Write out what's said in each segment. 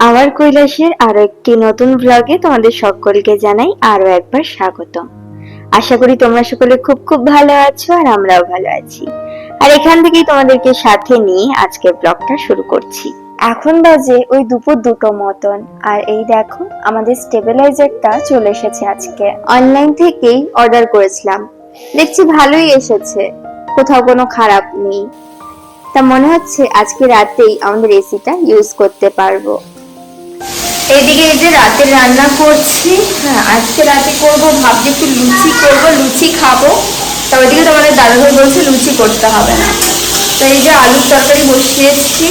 আমার কৈলাসের আরো একটি নতুন ব্লগে তোমাদের সকলকে জানাই আরো একবার স্বাগত। আশা করি তোমরা সকলে খুব খুব ভালো আছো আর আমরাও ভালো আছি। আর এখান থেকেই তোমাদেরকে সাথে নিয়ে আজকের ব্লগটা শুরু করছি। এখন বাজে ওই দুপুর 2টো মতন, আর এই দেখো আমাদের স্টেবিলাইজারটা চলে এসেছে। আজকে অনলাইন থেকেই অর্ডার করেছিলাম, দেখছি ভালোই এসেছে, কোথাও কোনো খারাপ নেই। তা মনে হচ্ছে আজকে রাতেই আমাদের এসিটা ইউজ করতে পারবো। এদিকে এই যে রাতের রান্না করছি। হ্যাঁ, আজকে রাতে করব, ভাবছি একটু লুচি করব, লুচি খাবো। তা ওইদিকে তোমাদের দাদাভাই বলছে লুচি করতে হবে না। তো এই যে আলুর তরকারি বসিয়েছি।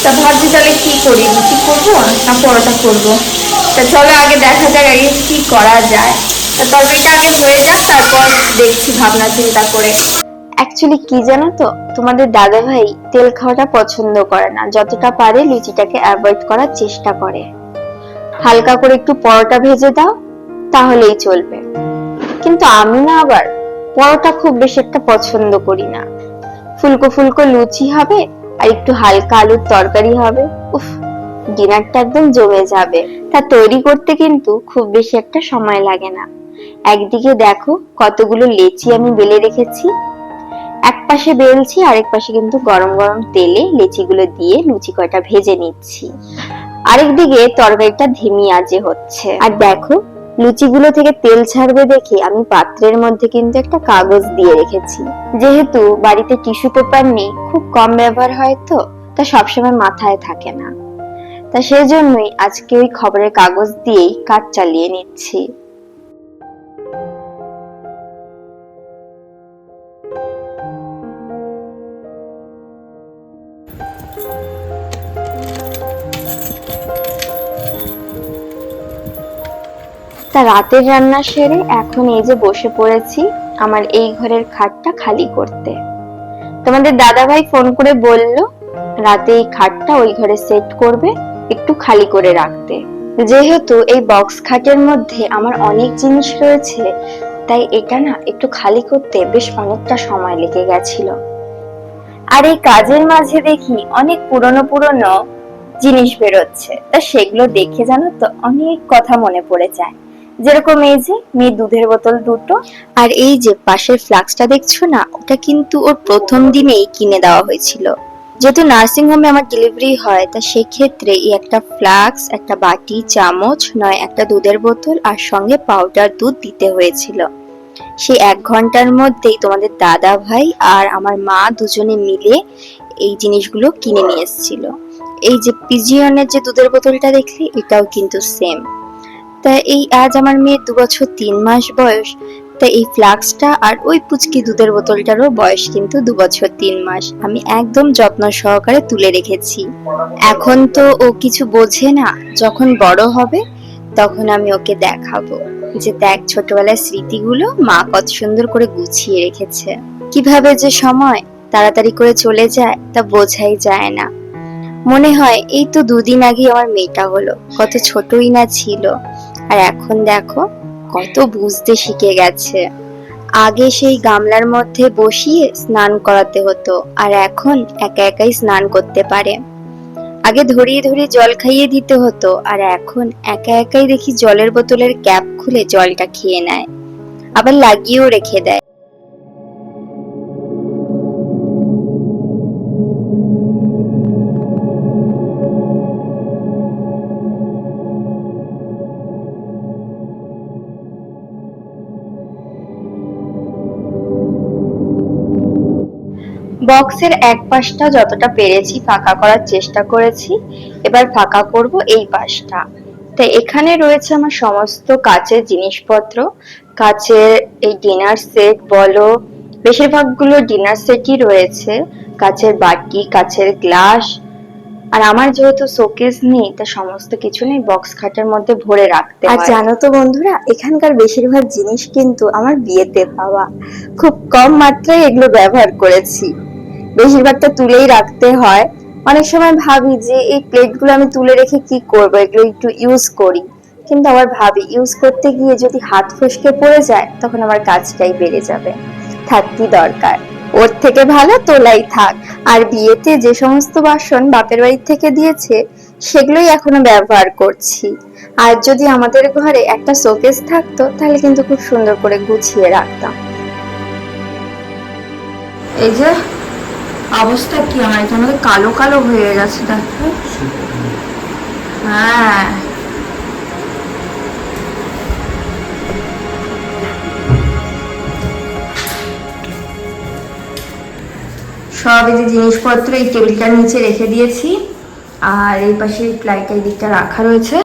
তা ভাবছি তাহলে কি করি, লুচি করবো না পরোটা করবো। তা চলো আগে দেখা যাক আগে কি করা যায়। তা তরকারিটা আগে হয়ে যাক, তারপর দেখছি ভাবনা চিন্তা করে। অ্যাকচুয়ালি কি জানো তো, তোমাদের দাদাভাই তেল খাওয়াটা পছন্দ করে না, যতটা পারে লুচিটাকে অ্যাভয়েড করার চেষ্টা করে। হালকা করে একটু পরোটা ভেজে দাও তাহলেই চলবে, কিন্তু আমি না আবার পরোটা খুব বেশি একটা পছন্দ করি না। ফুলকো ফুলকো লুচি হবে আর একটু হালকা আলুর তরকারি হবে, উফ, ডিনারটা একদম জমে যাবে। তা তৈরি করতে কিন্তু খুব বেশি একটা সময় লাগে না। একদিকে দেখো কতগুলো লেচি আমি বেলে রেখেছি, এক পাশে বেলছি, আরেক পাশে কিন্তু গরম গরম তেলে লেচিগুলো দিয়ে লুচি কয়টা ভেজে নিচ্ছি। আরেকদিকে তরকারিটা ধিমি আঁচে হচ্ছে। আর দেখো লুচিগুলো থেকে তেল ছাড়বে দেখে আমি পাত্রের মধ্যে কিন্তু একটা কাগজ দিয়ে রেখেছি। যেহেতু বাড়িতে টিস্যু পেপার নেই, খুব কম ব্যবহার হয়, তো তা সবসময় মাথায় থাকে না। তা সেজন্যই আজকে ওই খবরের কাগজ দিয়েই কাজ চালিয়ে নিচ্ছি। তা রাতের রান্না সেরে এখন এই যে বসে পড়েছি আমার এই ঘরের খাটটা খালি করতে। তোমাদের দাদাভাই ফোন করে বলল রাতে এই খাটটা ওই ঘরে সেট করবে, একটু খালি করে রাখতে। যেহেতু এই বক্স খাটের মধ্যে আমার অনেক জিনিস রয়েছে, তাই এটা না একটু খালি করতে বেশ অনেকটা সময় লেগে গেছিল। আর এই কাজের মাঝে দেখি অনেক পুরনো পুরনো জিনিস বেরোচ্ছে, তা সেগুলো দেখে জানো তো অনেক কথা মনে পড়ে যায়। যেরকম এই যে মেয়ে দুধের বোতল দুটো, আর এই যে পাশের ফ্লাক্সটা দেখছো না, ওটা কিন্তু ওর প্রথম দিনেই কিনে দেওয়া হয়েছিল। যেহেতু নার্সিং হোমে আমার ডেলিভারি হয়, তা সেক্ষেত্রে এই একটা ফ্লাক্স, একটা বাটি, চামচ, নয় একটা দুধের বোতল আর সঙ্গে পাউডার দুধ দিতে হয়েছিল। সেই 1 ঘন্টার মধ্যেই তোমাদের দাদা ভাই আর আমার মা দুজনে মিলে এই জিনিসগুলো কিনে নিয়ে এসেছিল। এই যে পিজিয়নের যে দুধের বোতলটা দেখলে, এটাও কিন্তু সেম। তা এই আজ আমার মেয়ের 2 বছর 3 মাস বয়স। তা এই ফ্লাক্সটা আর ওই পুচকি দুধের বোতলটারও বয়স কিন্তু 2 বছর 3 মাস। আমি একদম যত্ন সহকারে তুলে রেখেছি। এখন তো ও কিছু বোঝে না, যখন বড় হবে তখন আমি ওকে দেখাবো যে দেখ ছোটবেলার স্মৃতিগুলো মা কত সুন্দর করে গুছিয়ে রেখেছে। কিভাবে যে সময় তাড়াতাড়ি করে চলে যায় তা বোঝাই যায় না। মনে হয় এই তো 2 দিন আগে আমার মেয়েটা হলো, কত ছোটই না ছিল, আর এখন দেখো কত বুঝতে শিখে গেছে। আগে সেই গামলার মধ্যে বসিয়ে স্নান করাতে হতো, আর এখন একা একাই স্নান করতে পারে। আগে ধরিয়ে ধরিয়ে জল খাইয়ে দিতে হতো, আর এখন একা একাই দেখি জলের বোতলের ক্যাপ খুলে জলটা খেয়ে নেয়, আবার লাগিয়েও রেখে দেয়। বক্সের এক পাশটা যতটা পেরেছি ফাঁকা করার চেষ্টা করেছি, এবার ফাঁকা করব এই পাশটা। তাই এখানে রয়েছে আমার সমস্ত কাচের জিনিসপত্র। কাচের এই ডিনার সেট বলো, বেশিরভাগগুলো ডিনার সেটই রয়েছে। কাচের বাটি, কাচের গ্লাস। আর আমার যেহেতু শোকেস নেই, তা সমস্ত কিছু নেই বক্স খাটের মধ্যে ভরে রাখতে হয়। আর জানো তো বন্ধুরা, এখানকার বেশিরভাগ জিনিস কিন্তু আমার বিয়েতে পাওয়া, খুব কম মাত্রায় এগুলো ব্যবহার করেছি, বেশিরভাগটা তুলেই রাখতে হয়। অনেক সময় ভাবি যে এই প্লেটগুলো আমি তুলে রেখে কি করব, এগুলো একটু ইউজ করি, কিন্তু আবার ভাবি ইউজ করতে গিয়ে যদি হাত ফসকে পড়ে যায় তখন আমার কাজটাই বেড়ে যাবে, থাকতে দরকার। ওর থেকে ভালো তোলাই থাক। আর বিয়েতে যে সমস্ত বাসন বাপের বাড়ি থেকে দিয়েছে সেগুলোই এখনো ব্যবহার করছি। আর যদি আমাদের ঘরে একটা শোকেস থাকতো তাহলে কিন্তু খুব সুন্দর করে গুছিয়ে রাখতাম। এই যে অবস্থা কি আমার, এটা আমাদের কালো কালো হয়ে গেছে দেখো। হ্যাঁ সব এই যে জিনিসপত্র এই টেবিলটার নিচে রেখে দিয়েছি, আর এই পাশে প্লাইটা এই দিকটা রাখা রয়েছে।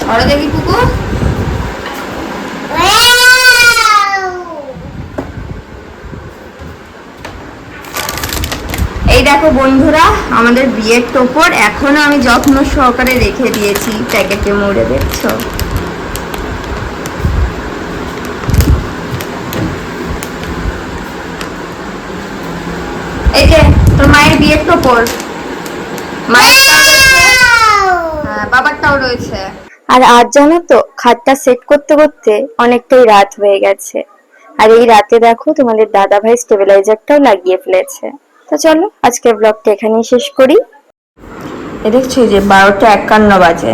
সরো দেখি পুকু। এই দেখো বন্ধুরা, আমাদের বিয়ের টোপর এখনো আমি যত্ন সহকারে রেখে দিয়েছি প্যাকেটে মুড়ে, দেখছো? এই যে তোর মায়ের বিয়ের টোপর, বাবারটাও রয়েছে। আর আজ জানো তো খাটটা সেট করতে করতে অনেকটাই রাত হয়ে গেছে, আর এই রাতে দেখো তোমাদের দাদা ভাই স্টেবিলাইজারটাও লাগিয়ে ফেলেছে। তো চলো আজকের ব্লগটা এখানেই শেষ করি। দেখছো যে 12টা 51 বাজে।